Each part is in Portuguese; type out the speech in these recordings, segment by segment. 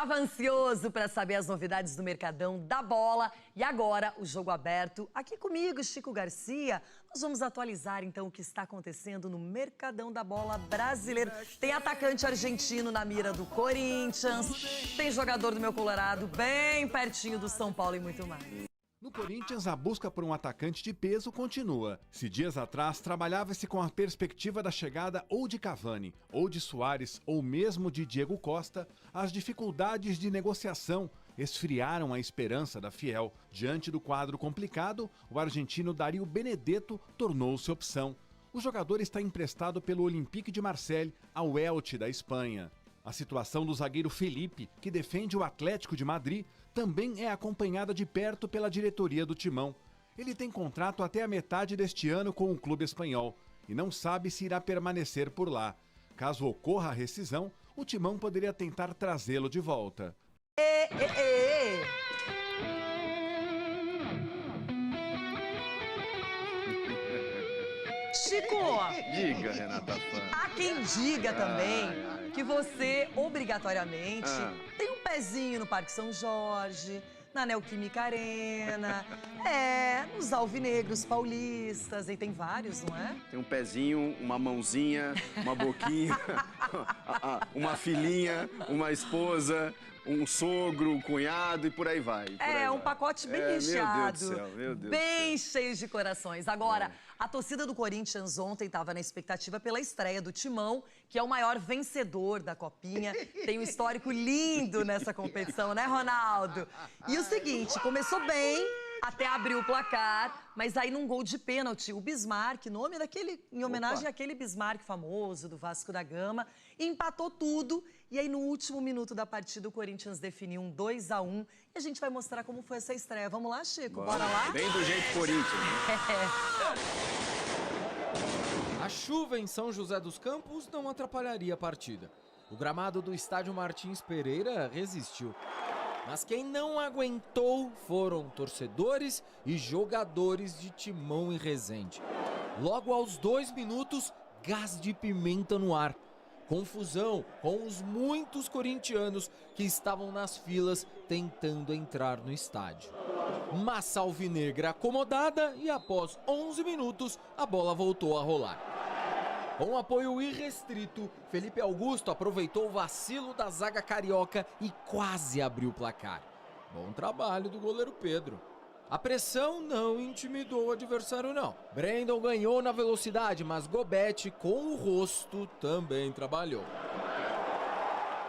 Tava ansioso para saber as novidades do Mercadão da Bola e agora o jogo aberto aqui comigo, Chico Garcia. Nós vamos atualizar então o que está acontecendo no Mercadão da Bola brasileiro. Tem atacante argentino na mira do Corinthians, tem jogador do meu Colorado bem pertinho do São Paulo e muito mais. No Corinthians, a busca por um atacante de peso continua. Se dias atrás trabalhava-se com a perspectiva da chegada ou de Cavani, ou de Suárez, ou mesmo de Diego Costa, as dificuldades de negociação esfriaram a esperança da Fiel. Diante do quadro complicado, o argentino Dario Benedetto tornou-se opção. O jogador está emprestado pelo Olympique de Marseille ao Elche da Espanha. A situação do zagueiro Felipe, que defende o Atlético de Madrid, também é acompanhada de perto pela diretoria do Timão. Ele tem contrato até a metade deste ano com o clube espanhol e não sabe se irá permanecer por lá. Caso ocorra a rescisão, o Timão poderia tentar trazê-lo de volta. Chico! Diga, Renata Fã. Há quem diga também que você, obrigatoriamente, tem um pezinho no Parque São Jorge, na Neoquímica Arena, nos alvinegros paulistas, e tem vários, não é? Tem um pezinho, uma mãozinha, uma boquinha, uma filhinha, uma esposa, um sogro, um cunhado e por aí vai. Um pacote bem recheado. Meu Deus do céu, bem cheio de corações. Agora, a torcida do Corinthians ontem estava na expectativa pela estreia do Timão, que é o maior vencedor da Copinha. Tem um histórico lindo nessa competição, né, Ronaldo? E o seguinte, começou bem, até abriu o placar, mas aí num gol de pênalti, o Bismarck, nome daquele, em homenagem àquele Bismarck famoso do Vasco da Gama, empatou tudo. E aí no último minuto da partida o Corinthians definiu um 2-1 e a gente vai mostrar como foi essa estreia. Vamos lá, Chico? Bora lá? Bem do jeito Corinthians. A chuva em São José dos Campos não atrapalharia a partida. O gramado do estádio Martins Pereira resistiu. Mas quem não aguentou foram torcedores e jogadores de Timão e Resende. Logo aos 2 minutos, gás de pimenta no ar. Confusão com os muitos corintianos que estavam nas filas tentando entrar no estádio. Massa alvinegra acomodada e após 11 minutos a bola voltou a rolar. Com apoio irrestrito, Felipe Augusto aproveitou o vacilo da zaga carioca e quase abriu o placar. Bom trabalho do goleiro Pedro. A pressão não intimidou o adversário, não. Brandon ganhou na velocidade, mas Gobete, com o rosto, também trabalhou.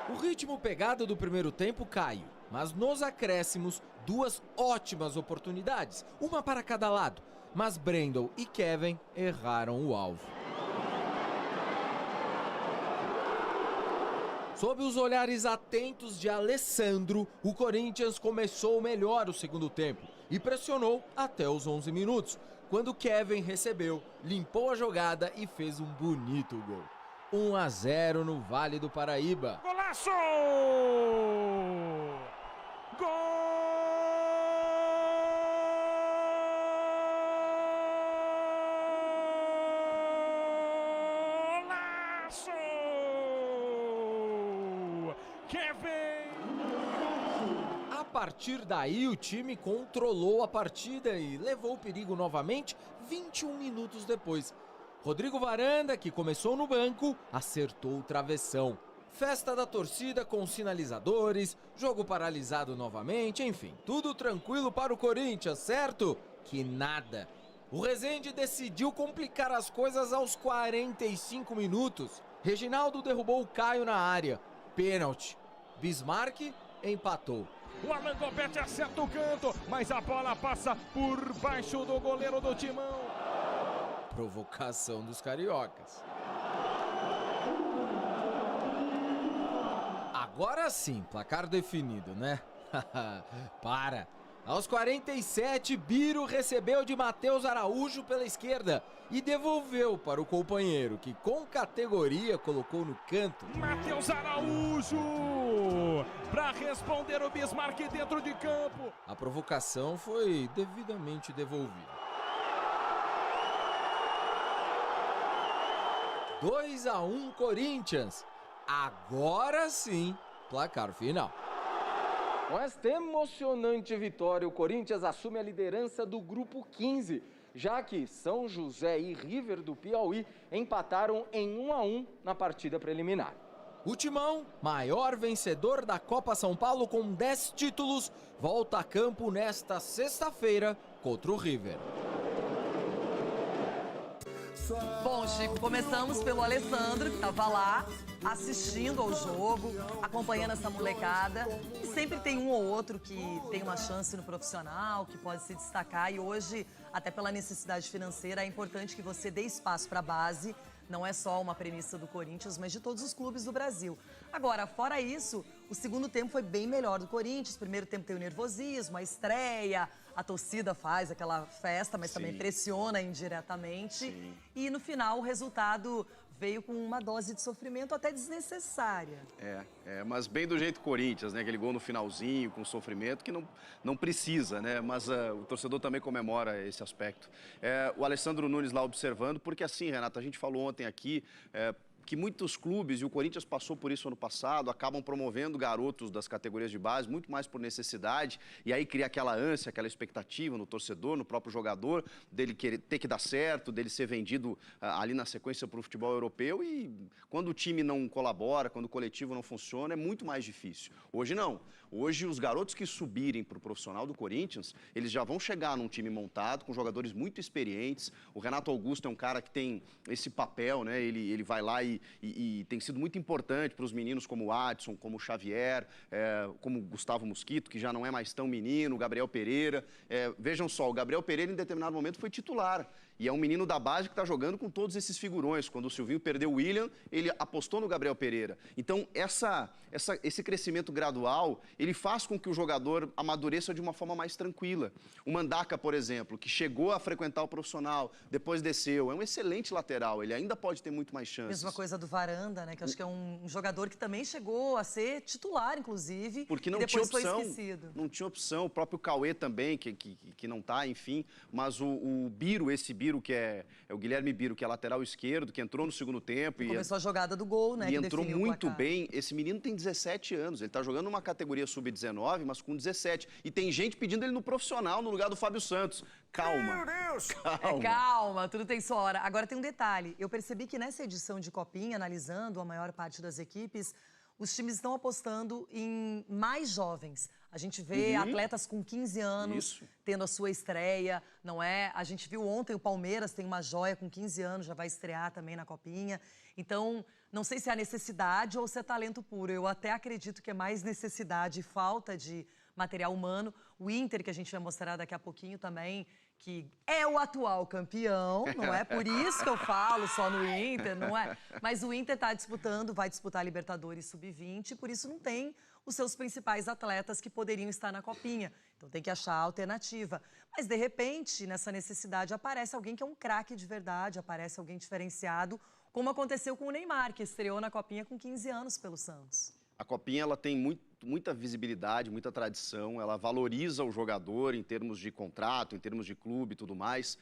O ritmo pegado do primeiro tempo caiu, mas nos acréscimos, 2 ótimas oportunidades, uma para cada lado. Mas Brandon e Kevin erraram o alvo. Sob os olhares atentos de Alessandro, o Corinthians começou melhor o segundo tempo e pressionou até os 11 minutos, quando Kevin recebeu, limpou a jogada e fez um bonito gol. 1-0 no Vale do Paraíba. Golaço! Gol! A partir daí, o time controlou a partida e levou o perigo novamente 21 minutos depois. Rodrigo Varanda, que começou no banco, acertou o travessão. Festa da torcida com sinalizadores, jogo paralisado novamente, enfim, tudo tranquilo para o Corinthians, certo? Que nada. O Resende decidiu complicar as coisas aos 45 minutos. Reginaldo derrubou o Caio na área. Pênalti. Bismarck empatou. O Alan Gobete acerta o canto, mas a bola passa por baixo do goleiro do Timão. Provocação dos cariocas. Agora sim, placar definido, né? Para. Aos 47, Biro recebeu de Matheus Araújo pela esquerda e devolveu para o companheiro, que com categoria colocou no canto. Matheus Araújo para responder o Bismarck dentro de campo. A provocação foi devidamente devolvida. 2-1 Corinthians. Agora sim, placar final. Com esta emocionante vitória, o Corinthians assume a liderança do grupo 15, já que São José e River do Piauí empataram em 1-1 na partida preliminar. O Timão, maior vencedor da Copa São Paulo com 10 títulos, volta a campo nesta sexta-feira contra o River. Bom, Chico, começamos pelo Alessandro, que estava lá assistindo ao jogo, acompanhando essa molecada. E sempre tem um ou outro que tem uma chance no profissional, que pode se destacar. E hoje, até pela necessidade financeira, é importante que você dê espaço para a base. Não é só uma premissa do Corinthians, mas de todos os clubes do Brasil. Agora, fora isso, o segundo tempo foi bem melhor do Corinthians. Primeiro tempo tem o nervosismo, a estreia, a torcida faz aquela festa, mas também pressiona indiretamente. Sim. E no final o resultado veio com uma dose de sofrimento até desnecessária. Mas bem do jeito Corinthians, né? Aquele gol no finalzinho, com sofrimento, que não precisa, né? Mas o torcedor também comemora esse aspecto. O Alessandro Nunes lá observando, porque assim, Renata, a gente falou ontem aqui... que muitos clubes, e o Corinthians passou por isso ano passado, acabam promovendo garotos das categorias de base, muito mais por necessidade, e aí cria aquela ânsia, aquela expectativa no torcedor, no próprio jogador, dele querer ter que dar certo, dele ser vendido ali na sequência para o futebol europeu, e quando o time não colabora, quando o coletivo não funciona, é muito mais difícil. Hoje não. Hoje os garotos que subirem para o profissional do Corinthians, eles já vão chegar num time montado, com jogadores muito experientes. O Renato Augusto é um cara que tem esse papel, né? Ele vai lá e tem sido muito importante para os meninos como o Adson, como o Xavier, como o Gustavo Mosquito, que já não é mais tão menino, o Gabriel Pereira. Vejam só, o Gabriel Pereira em determinado momento foi titular. E é um menino da base que está jogando com todos esses figurões. Quando o Silvinho perdeu o William, ele apostou no Gabriel Pereira. Então, esse crescimento gradual, ele faz com que o jogador amadureça de uma forma mais tranquila. O Mandaca, por exemplo, que chegou a frequentar o profissional, depois desceu, é um excelente lateral, ele ainda pode ter muito mais chances. Mesma coisa do Varanda, né? Que eu acho que é um jogador que também chegou a ser titular, inclusive, porque não e depois tinha opção, foi esquecido. Não tinha opção, o próprio Cauê também, que não está, enfim. Mas o Biro, esse Biro, que é o Guilherme Biro, que é lateral esquerdo, que entrou no segundo tempo. Começou a jogada do gol, né? E que entrou definiu o muito placar. bem. Esse menino tem 17 anos, ele está jogando numa categoria sub-19, mas com 17. E tem gente pedindo ele no profissional, no lugar do Fábio Santos. Calma. Meu Deus! Calma, tudo tem sua hora. Agora tem um detalhe. Eu percebi que nessa edição de Copinha, analisando a maior parte das equipes, os times estão apostando em mais jovens. A gente vê atletas com 15 anos tendo a sua estreia, não é? A gente viu ontem o Palmeiras tem uma joia com 15 anos, já vai estrear também na Copinha. Então, não sei se é necessidade ou se é talento puro. Eu até acredito que é mais necessidade e falta de material humano. O Inter, que a gente vai mostrar daqui a pouquinho também, que é o atual campeão, não é por isso que eu falo só no Inter, não é? Mas o Inter está disputando, vai disputar a Libertadores Sub-20, por isso não tem os seus principais atletas que poderiam estar na Copinha. Então tem que achar a alternativa. Mas, de repente, nessa necessidade, aparece alguém que é um craque de verdade, aparece alguém diferenciado, como aconteceu com o Neymar, que estreou na Copinha com 15 anos pelo Santos. A Copinha ela tem muita visibilidade, muita tradição, ela valoriza o jogador em termos de contrato, em termos de clube e tudo mais.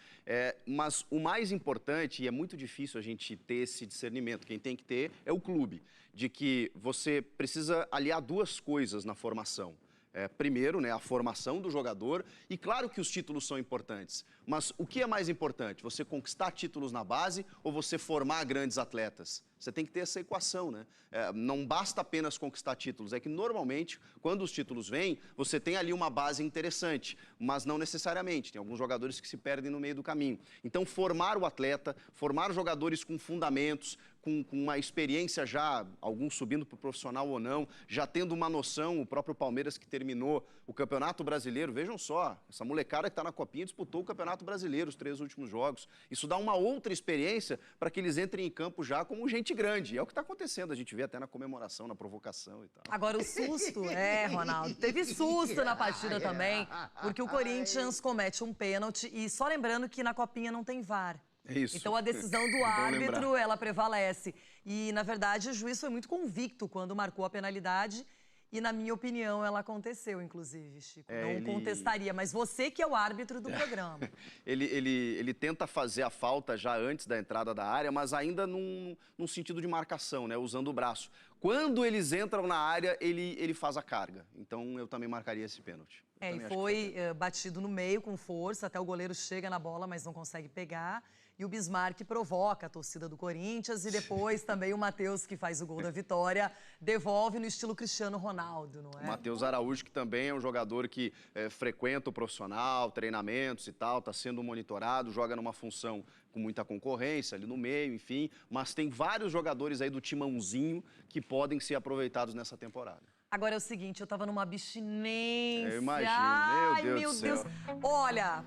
Mas o mais importante, e é muito difícil a gente ter esse discernimento, quem tem que ter é o clube, de que você precisa aliar duas coisas na formação. Primeiro, né, a formação do jogador, e claro que os títulos são importantes, mas o que é mais importante? Você conquistar títulos na base ou você formar grandes atletas? Você tem que ter essa equação, né? Não basta apenas conquistar títulos, é que normalmente, quando os títulos vêm, você tem ali uma base interessante, mas não necessariamente. Tem alguns jogadores que se perdem no meio do caminho. Então, formar o atleta, formar jogadores com fundamentos, com uma experiência já, alguns subindo para o profissional ou não, já tendo uma noção, o próprio Palmeiras que terminou o Campeonato Brasileiro, vejam só, essa molecada que está na Copinha disputou o Campeonato Brasileiro, os 3 últimos jogos. Isso dá uma outra experiência para que eles entrem em campo já como gente grande. É o que está acontecendo, a gente vê até na comemoração, na provocação e tal. Agora, o susto, Ronaldo, teve susto na partida também, porque o Corinthians comete um pênalti, e só lembrando que na Copinha não tem VAR. É isso. Então, a decisão do árbitro, ela prevalece. E, na verdade, o juiz foi muito convicto quando marcou a penalidade. E, na minha opinião, ela aconteceu, inclusive, Chico. Não contestaria, mas você que é o árbitro do programa. Ele tenta fazer a falta já antes da entrada da área, mas ainda num sentido de marcação, né? Usando o braço. quando eles entram na área, ele faz a carga. Então eu também marcaria esse pênalti. E foi batido no meio com força, até o goleiro chega na bola, mas não consegue pegar. E o Bismarck provoca a torcida do Corinthians e depois também o Matheus, que faz o gol da vitória, devolve no estilo Cristiano Ronaldo, não é? O Matheus Araújo, que também é um jogador que frequenta o profissional, treinamentos e tal, está sendo monitorado, joga numa função com muita concorrência ali no meio, enfim. Mas tem vários jogadores aí do timãozinho que podem ser aproveitados nessa temporada. Agora é o seguinte, eu tava numa abstinência. Eu imagino, Ai, meu Deus do céu. Olha...